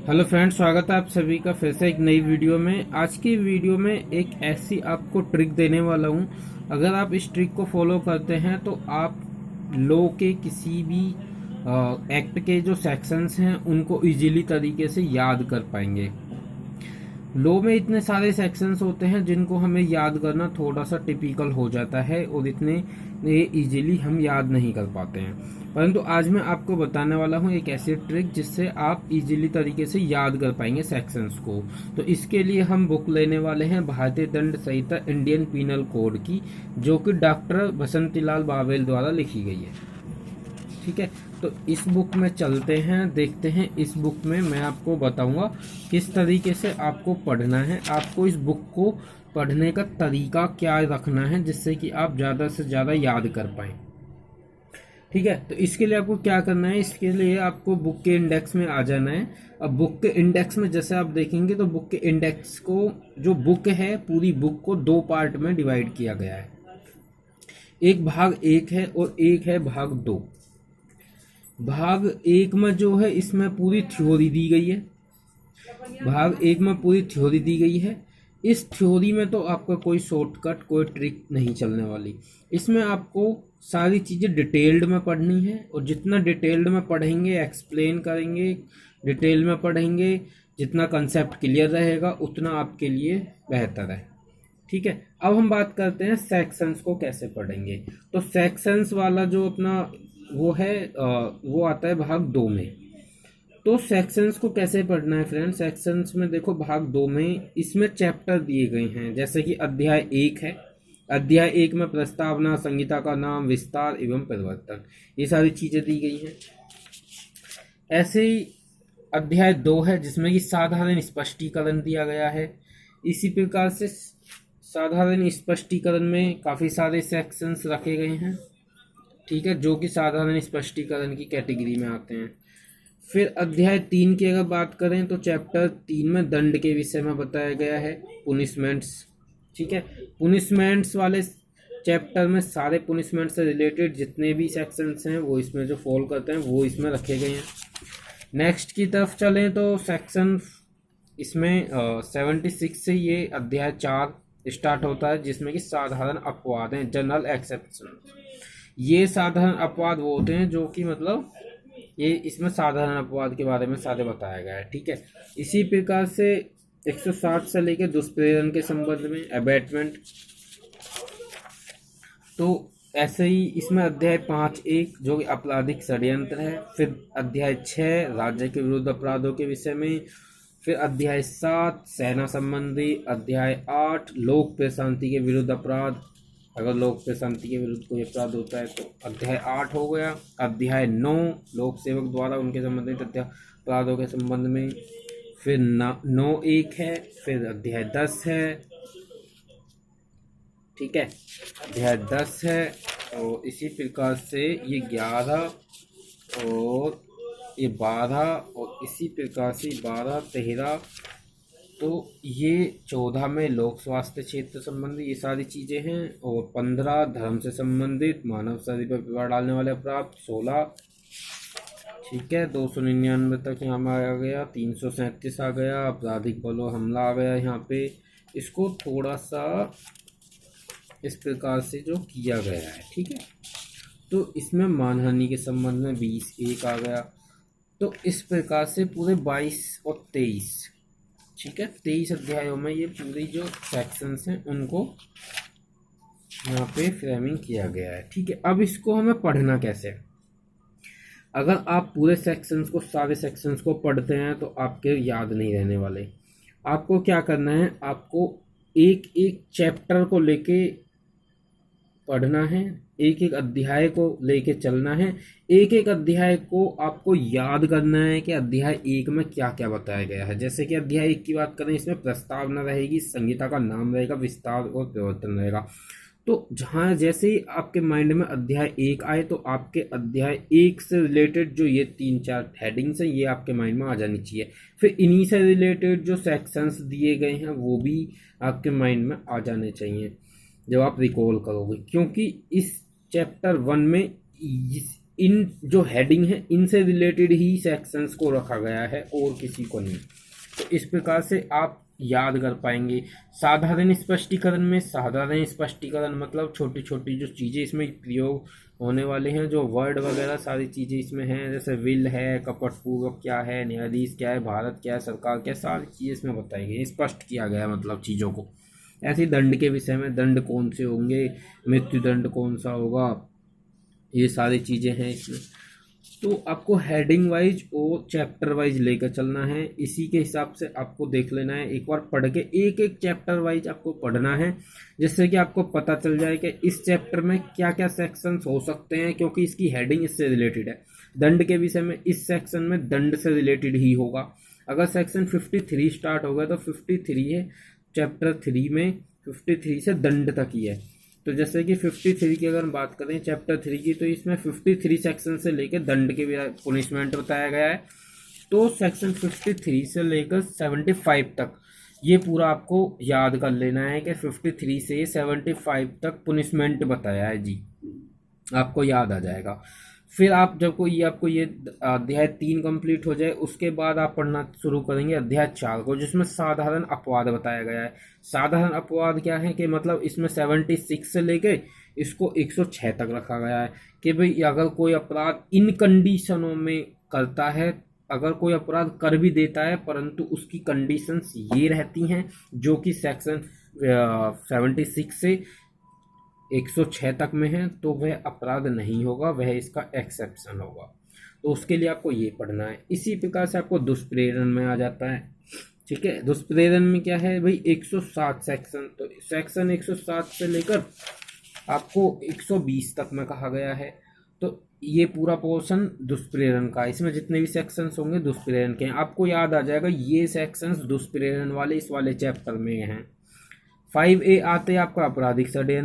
Hello friends, स्वागत है आप सभी का फिर से एक नई वीडियो में। आज की वीडियो में एक ऐसी आपको ट्रिक देने वाला हूं। अगर आप इस ट्रिक को फॉलो करते हैं तो आप लॉ के किसी भी एक्ट के जो सेक्शंस हैं उनको इजीली तरीके से याद कर पाएंगे। लॉ में इतने सारे सेक्शंस होते हैं जिनको हमें याद करना थोड़ा सा टिपिकल हो जाता है और इतने इजीली हम याद नहीं कर पाते हैं। परंतु आज मैं आपको बताने वाला हूं एक ऐसी ट्रिक जिससे आप इजीली तरीके से याद कर पाएंगे सेक्शंस को। तो इसके लिए हम बुक लेने वाले हैं भारतीय दंड संहिता इंडियन पीनल कोड की, जो कि डॉक्टर बसंतीलाल बावेल द्वारा लिखी गई है। ठीक है, तो इस बुक में चलते हैं, देखते हैं। इस बुक में मैं आपको बताऊंगा किस तरीके से आपको पढ़ना है, आपको इस बुक को पढ़ने का तरीका क्या रखना है जिससे कि आप ज़्यादा से ज़्यादा याद कर पाएं। ठीक है, तो इसके लिए आपको क्या करना है, इसके लिए आपको बुक के इंडेक्स में आ जाना है। अब बुक के इंडेक्स में जैसे आप देखेंगे तो बुक के इंडेक्स को, जो बुक है, पूरी बुक को दो पार्ट में डिवाइड किया गया है। एक भाग एक है और एक है भाग दो। भाग एक में जो है इसमें पूरी थ्योरी दी गई है। भाग एक में पूरी थ्योरी दी गई है। इस थ्योरी में तो आपका कोई शॉर्टकट, कोई ट्रिक नहीं चलने वाली। इसमें आपको सारी चीज़ें डिटेल्ड में पढ़नी है और जितना डिटेल्ड में पढ़ेंगे, एक्सप्लेन करेंगे, डिटेल में पढ़ेंगे, जितना कंसेप्ट क्लियर रहेगा उतना आपके लिए बेहतर है। ठीक है, अब हम बात करते हैं सेक्शंस को कैसे पढ़ेंगे। तो सेक्शंस वाला जो अपना वो है वो आता है भाग दो में। तो सेक्शंस को कैसे पढ़ना है फ्रेंड्स, सेक्शंस में देखो भाग दो में इसमें चैप्टर दिए गए हैं। जैसे कि अध्याय एक है, अध्याय एक में प्रस्तावना, संहिता का नाम, विस्तार एवं परिवर्तन, ये सारी चीजें दी गई हैं। ऐसे ही अध्याय दो है जिसमें कि साधारण स्पष्टीकरण दिया गया है। इसी प्रकार से साधारण स्पष्टीकरण में काफी सारे सेक्शंस रखे गए हैं। ठीक है, जो कि साधारण स्पष्टीकरण की कैटेगरी में आते हैं। फिर अध्याय तीन की अगर बात करें तो चैप्टर तीन में दंड के विषय में बताया गया है, पुनिशमेंट्स। ठीक है, पुनिशमेंट्स वाले चैप्टर में सारे पुनिशमेंट से रिलेटेड जितने भी सेक्शंस हैं वो इसमें जो फॉलो करते हैं वो इसमें रखे गए हैं। नेक्स्ट की तरफ चलें तो सेक्शन इसमें 76 से ये अध्याय चार स्टार्ट होता है, जिसमें कि साधारण अपवाद हैं, जनरल एक्सेप्शन। ये साधारण अपवाद वो होते हैं जो कि मतलब ये इसमें साधारण अपवाद के बारे में सारे बताया गया है। ठीक है, इसी प्रकार से 160 से लेकर दुष्प्रेरण के संबंध में अबैटमेंट। तो ऐसे ही इसमें अध्याय 5.1 जो कि आपराधिक षड्यंत्र है। फिर अध्याय 6 राज्य के विरुद्ध अपराधों के विषय में। फिर अध्याय 7 सेना संबंधी। अध्याय 8 लोक प्रशांति के विरुद्ध अपराध, अगर लोक प्रशांति के विरुद्ध कोई अपराध होता है तो अध्याय 8 हो गया। अध्याय 9 लोक सेवक द्वारा उनके संबंधित अपराधों के संबंध में। फिर 9.1 है। फिर अध्याय 10 है। ठीक है, अध्याय 10 है। और इसी प्रकार से ये 11 और ये 12 और इसी प्रकार से 12, 13, तो ये 14 में लोक स्वास्थ्य क्षेत्र संबंधी ये सारी चीज़ें हैं। और 15 धर्म से संबंधित, मानव शरीर पर प्रभाव डालने वाले अपराध 16। ठीक है, 299 तक यहाँ में आ गया। 337 आ गया, आपराधिक बलों हमला आ गया यहाँ पे। इसको थोड़ा सा इस प्रकार से जो किया गया है। ठीक है, तो इसमें मानहानि के संबंध में 20.1 आ गया। तो इस प्रकार से पूरे 22 और 23, ठीक है, 23 अध्यायों में ये पूरी जो सेक्शंस हैं उनको यहाँ पे फ्रेमिंग किया गया है। ठीक है, अब इसको हमें पढ़ना कैसे। अगर आप पूरे सेक्शंस को, सारे सेक्शंस को पढ़ते हैं तो आपके याद नहीं रहने वाले। आपको क्या करना है, आपको एक एक चैप्टर को लेके पढ़ना है, एक एक अध्याय को लेके चलना है। एक एक अध्याय को आपको याद करना है कि अध्याय एक में क्या क्या बताया गया है। जैसे कि अध्याय एक की बात करें, इसमें प्रस्तावना रहेगी, संहिता का नाम रहेगा, विस्तार और परिवर्तन रहेगा। तो जहाँ जैसे ही आपके माइंड में अध्याय एक आए तो आपके अध्याय एक से रिलेटेड जो ये 3-4 हेडिंग्स हैं ये आपके माइंड में आ जानी चाहिए। फिर इन्हीं से रिलेटेड जो सेक्शंस दिए गए हैं वो भी आपके माइंड में आ जाने चाहिए जब आप रिकॉल करोगे, क्योंकि इस चैप्टर 1 में इन जो हेडिंग है इनसे रिलेटेड ही सेक्शंस को रखा गया है और किसी को नहीं। तो इस प्रकार से आप याद कर पाएंगे। साधारण स्पष्टीकरण में, साधारण स्पष्टीकरण मतलब छोटी छोटी जो चीज़ें इसमें प्रयोग होने वाले हैं, जो वर्ड वगैरह सारी चीज़ें इसमें हैं, जैसे विल है, कपटपूर्वक क्या है, न्यायाधीश क्या है, भारत क्या है, सरकार क्या है, सारी चीज़ें इसमें बताई गई, स्पष्ट किया गया मतलब चीज़ों को। ऐसे ही दंड के विषय में, दंड कौन से होंगे, मृत्यु दंड कौन सा होगा, ये सारी चीज़ें हैं इसमें। तो आपको हेडिंग वाइज और चैप्टर वाइज लेकर चलना है, इसी के हिसाब से आपको देख लेना है। एक बार पढ़ के एक एक चैप्टर वाइज आपको पढ़ना है, जिससे कि आपको पता चल जाए कि इस चैप्टर में क्या क्या सेक्शंस हो सकते हैं, क्योंकि इसकी हेडिंग इससे रिलेटेड है। दंड के विषय में इस सेक्शन में दंड से रिलेटेड ही होगा। अगर सेक्शन 53 स्टार्ट होगा तो 53 है, चैप्टर 3 में 53 से दंड तक ही है। तो जैसे कि 53 की अगर हम बात करें चैप्टर 3 की, तो इसमें 53 सेक्शन से लेकर दंड के पुनिशमेंट बताया गया है। तो सेक्शन 53 से लेकर 75 तक ये पूरा आपको याद कर लेना है कि 53 से 75 तक पुनिशमेंट बताया है जी, आपको याद आ जाएगा। फिर आप जब को ये आपको ये अध्याय 3 कंप्लीट हो जाए, उसके बाद आप पढ़ना शुरू करेंगे अध्याय 4 को, जिसमें साधारण अपवाद बताया गया है। साधारण अपवाद क्या है कि मतलब इसमें 76 से लेके इसको 106 तक रखा गया है कि भाई अगर कोई अपराध इन कंडीशनों में करता है, अगर कोई अपराध कर भी देता है परंतु उसकी कंडीशंस ये रहती हैं जो कि सेक्शन 76 से 106 तक में है, तो वह अपराध नहीं होगा, वह इसका एक्सेप्शन होगा। तो उसके लिए आपको ये पढ़ना है। इसी प्रकार से आपको दुष्प्रेरण में आ जाता है। ठीक है, दुष्प्रेरण में क्या है भाई, 107 सेक्शन, तो सेक्शन 107 से लेकर आपको 120 तक में कहा गया है। तो ये पूरा पोर्शन दुष्प्रेरण का, इसमें जितने भी सेक्शंस होंगे दुष्प्रेरण के हैं। आपको याद आ जाएगा ये सेक्शंस दुष्प्रेरण वाले इस वाले चैप्टर में हैं। 5A आते आपका आपराधिक षड्यंत्र।